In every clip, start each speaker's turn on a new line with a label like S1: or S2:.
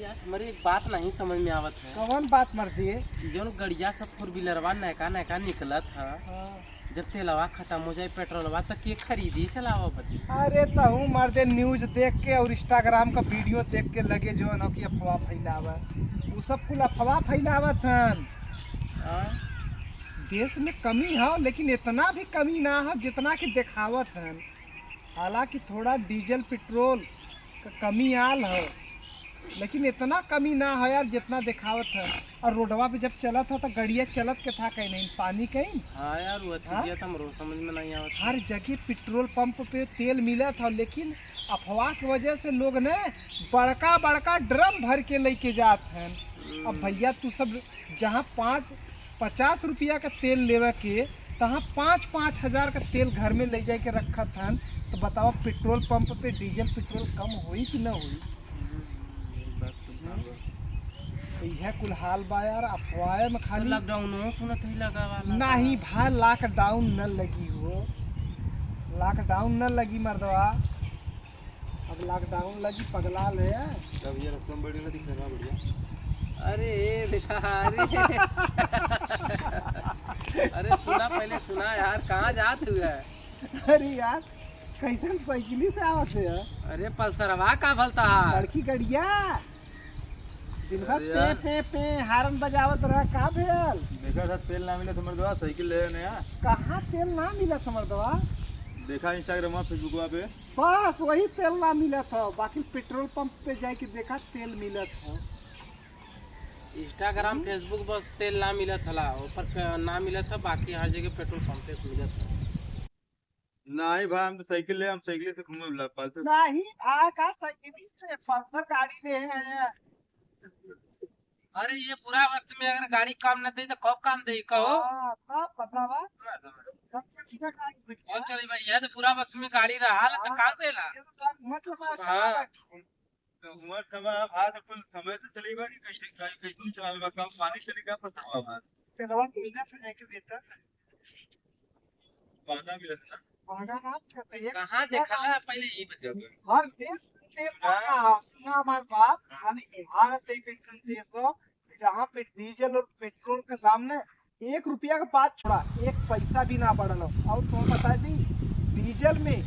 S1: यार हमारी एक बात नहीं समझ में आवत है।
S2: कौन बात मर्दी है?
S1: जो गड़िया सब फोर व्हीलरवा नयका नयका निकलत है, जब तेलवा खत्म हो जाए पेट्रोलवा तक के खरीदी चलावा बदी।
S2: अरे तहू मर्दे न्यूज देख के और इंस्टाग्राम का वीडियो देख के लगे जो है कि अफवाह फैलावा, वो सब कुल अफवाह फैलावत हन। देश में कमी है लेकिन इतना भी कमी ना है जितना कि दिखावत हन। हालांकि थोड़ा डीजल पेट्रोल का कमी आल है लेकिन इतना कमी ना है यार जितना दिखावत है। और रोडवा पे जब चलत है तो गड़िया चलत के था कहीं नहीं पानी कहीं।
S1: हाँ यार वो चीज़ हमरो समझ में नहीं आवत।
S2: हर जगह पेट्रोल पंप पे तेल मिला था लेकिन अफवाह की वजह से लोग ने बड़का बड़का ड्रम भर के लेके जात हैं। अब भैया तू सब जहाँ 50 रुपया का तेल लेवे के तहाँ 5-5 हजार का तेल घर में ले जाके रखा था, तो बताओ पेट्रोल पंप पे डीजल पेट्रोल कम हुई कि न हुई? तो यह कुल हाल बा यार। अफवाह में खाली
S1: लॉकडाउन सुनत ही लगा वाला
S2: नहीं भाई, लॉकडाउन न लगी हो, लॉकडाउन न लगी मर्दवा। अब लॉकडाउन लगी पगलाल है
S3: तब ये रास्ते में बढ़िया दिख रहा बढ़िया।
S1: अरे देखा अरे अरे सुना पहले सुना यार, कहाँ जात हुआ है?
S2: अरे यार कैसन साइकिली से आवत है?
S1: अरे पल्सरवा का भलता
S2: लड़की गड़िया दिन भर पे पे हारन बजावत रहा का भेल?
S3: देखा था तेल ना मिला तो मर्दवा साइकिल ले नया।
S2: कहाँ तेल ना मिला था मर्दवा?
S3: देखा इंस्टाग्राम फेसबुक पे
S2: बस वही तेल ना मिला था, बाकी पेट्रोल पंप पे जाके देखा तेल मिला था।
S1: इंस्टाग्राम फेसबुक बस तेल ना मिला था, ऊपर ना मिला था, बाकी हर जगह पेट्रोल पंप पे मिला था।
S3: नहीं भाई हम तो साइकिल ले, हम साइकिल से घूमे पालते
S2: नहीं भाई का साइकिल से पल्सर गाड़ी ले है।
S1: अरे ये पूरा वक्त में अगर गाड़ी काम न दे तो कब काम दे कहो?
S2: सब पतलावा
S1: और चली भाई ये तो पूरा वक्त में गाड़ी रहा तो कहाँ से ला?
S2: मतलब
S1: हाँ
S3: उमर समय आज अपन समय तो चलेगा नहीं, कैसे कैसे चलाएगा काम पानी चलेगा पता होगा
S2: तेलवा मिलना तो जाके देता
S3: पाना मिला था
S1: कहाँ देखा है पहले ये बताओ।
S2: हर देश तेल का सुना हमारी बात। भारत एक ऐसा देश हो जहाँ पे डीजल और पेट्रोल का दाम ने 1 रुपया का बात छोड़ा 1 पैसा भी ना बढ़ल हो। और तो बता दी डीजल में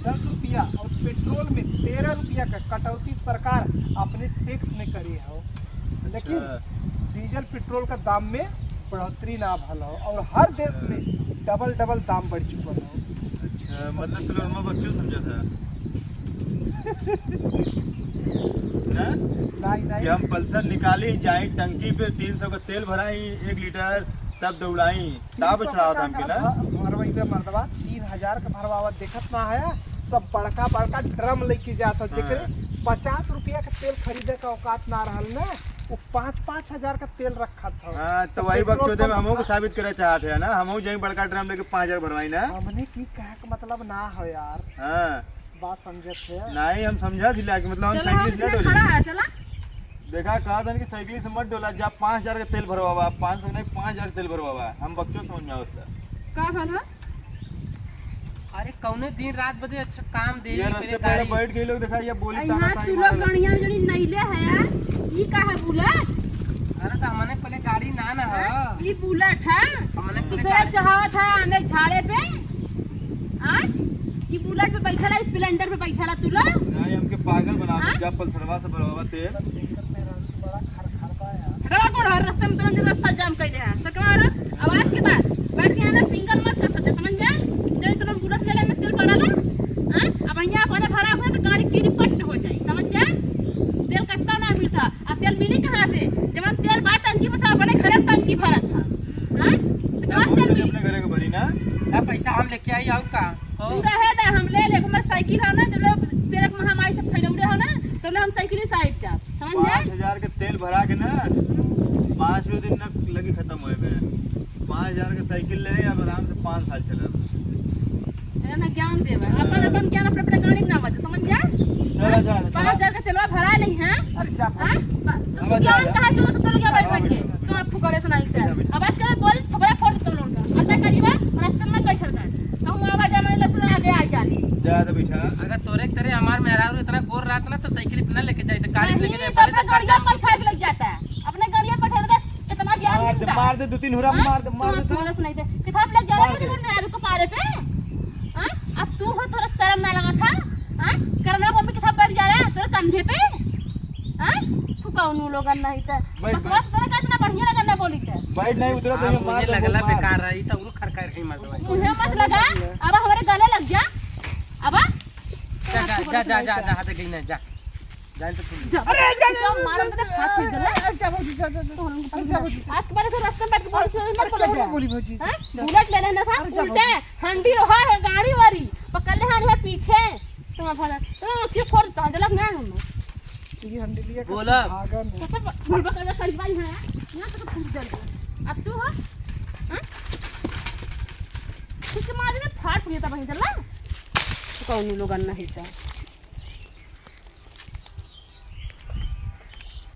S2: 10 रुपया और पेट्रोल में 13 रुपया का कटौती सरकार अपने टैक्स में करी हो, लेकिन डीजल पेट्रोल का दाम में बढ़ोतरी ना भल हो और हर देश में डबल दाम बढ़ चुका हो।
S3: अच्छा मतलब तुम हम बच्चों समझा था ना
S2: नहीं
S3: कि हम पल्सर निकाली जाए टंकी पे 300 का तेल भराई 1 लीटर तब दौड़ाई तब चढ़ाओ था हमके ना
S2: मर्दवा 3000 का भरवावा देखत ना है। सब बड़का बड़का ड्रम लेके जाता जेकरे 50 रुपया का तेल खरीदे का औकात ना रहल ना, वो 5-5 हजार का तेल रखा था।
S3: हाँ तो वही बक्चौदे में हमको साबित करे चाहते हैं ना, हमको जाए बड़का ड्रम लेके 5000 भरवाई ना।
S2: हमने की कहे का मतलब ना हो यार।
S3: हाँ
S2: बात समझे थे
S3: नहीं हम समझा थी कि मतलब हम साइकिल से डोले देखा कहा था कि साइकिल से मत डोला जब 5000 का तेल भरवावा 500 नहीं 5000 तेल भरवावा हम बच्चों समझ में आता
S4: का भला।
S1: अरे कौने दिन रात बजे अच्छा काम दे
S3: ये रास्ते पे बैठ गए लोग देखा ये बोली ताना
S4: यहाँ तू लोग गणिया में जड़ी नईले है ई का है बुलेट।
S1: अरे तो हमने पहले गाड़ी ना ना है
S4: ई बुलेट है
S1: हमने
S4: दूसरा चढ़ावत है हमें झाड़े पे आ ई बुलेट पे बैठला स्प्लेंडर पे बैठला तू लोग
S3: नहीं हमके पागल बना दे जब पल्सरवा से भरवावा तेल
S2: बड़ा खरखरवा यार।
S4: खड़ा कोड़ हर रास्ते में तुरंत रास्ता जाम कर दे सकमार आवाज के बाद बैठ के ना सिंगल मत कर सकते समझ जा। जब तुम बुलेट ले ले में तेल भरा ला हां अब यहाँ अपने भरा हुआ तो गाड़ी की पट हो जाए समझ जा। तेल कटता ना मिलता अब तेल मिली कहां से जब तेल बा टंकी में से अपने घरे टंकी भरत था हां तो तेल मिली
S3: अपने घरे के भरी ना
S1: ना पैसा हम लेके आई और का
S4: पूरा है ना हम ले ले हमारा साइकिल है ना जब लोग तेरे को महामारी से फैलौड़े हो ना तो हम साइकिल साइड जा समझ जा।
S3: 5000 के तेल भरा के ना 5वें दिन ना लगी खत्म होए में 5000 के साइकिल ले अब आराम से 5 साल चला
S4: ना ज्ञान देवे अपन ज्ञान अपने गाड़ी ना बजे समझ जा।
S3: चला जा
S4: 5000 का तेलवा भरा नहीं है
S2: अरे जा
S4: ज्ञान कहां चलो तो लोग बैठ के तुम अब फुकरे सुनाई से आवाज के बोल थोड़ा फोड़ तुम लोग का आता करीबा रास्ते में बैठल कर हम आवाज में लस आगे आ जाली
S3: जा तो बैठा
S1: अगर तोरे तेरे हमार मेहरारू इतना गोर रात ना तो साइकिल पे ना लेके जाए तो गाड़ी लेके जाए
S4: तो अपने गाड़िया पर खाए लग जाता है, अपने गाड़िया पर ठहर दे, इतना ज्ञान नहीं होता।
S3: मार दे 2-3 हुरा मार दे
S4: बोला सुनाई दे कितना लग जा रहा है मेरा रुक पारे पे। हां अब तू हो थोड़ा शर्म ना लगा था। हां करना को भी कितना बैठ जा रहा है तेरे कंधे पे। हां तू कौन लोग नहीं था बस तेरा कितना बढ़िया लगना बोली थे
S3: बैठ नहीं उतरा तो ये मार
S1: मुझे
S3: दे
S1: लगला बेकार रही तो उन खरखर के मार दो
S4: मुझे मत लगा अब हमारे गले लग जा। अब
S1: जा जा जा जा जा हाथ गई ना जा जान तो तुम
S2: अरे जा
S4: मारो तो हाथ फिर गला।
S2: जा भौजी जा
S4: आज के बाद से रास्ते में बैठ के बोल मत
S2: बोली भौजी।
S4: हां बुलेट ले लेना था उल्टे हंडी लोहार है गाड़ी वाली पकड़ ले हां पीछे तुम भला तो क्यों फोड़ कांडलक ना हम
S2: ये हंडलिया का
S1: बोला
S2: भागा में
S4: तो बोल पकड़ कर भाई है यहां तो फूट जल अब तू हो हां किसके मार में फाड़ पुलिया वहीं चला कौन लोग नहीं था।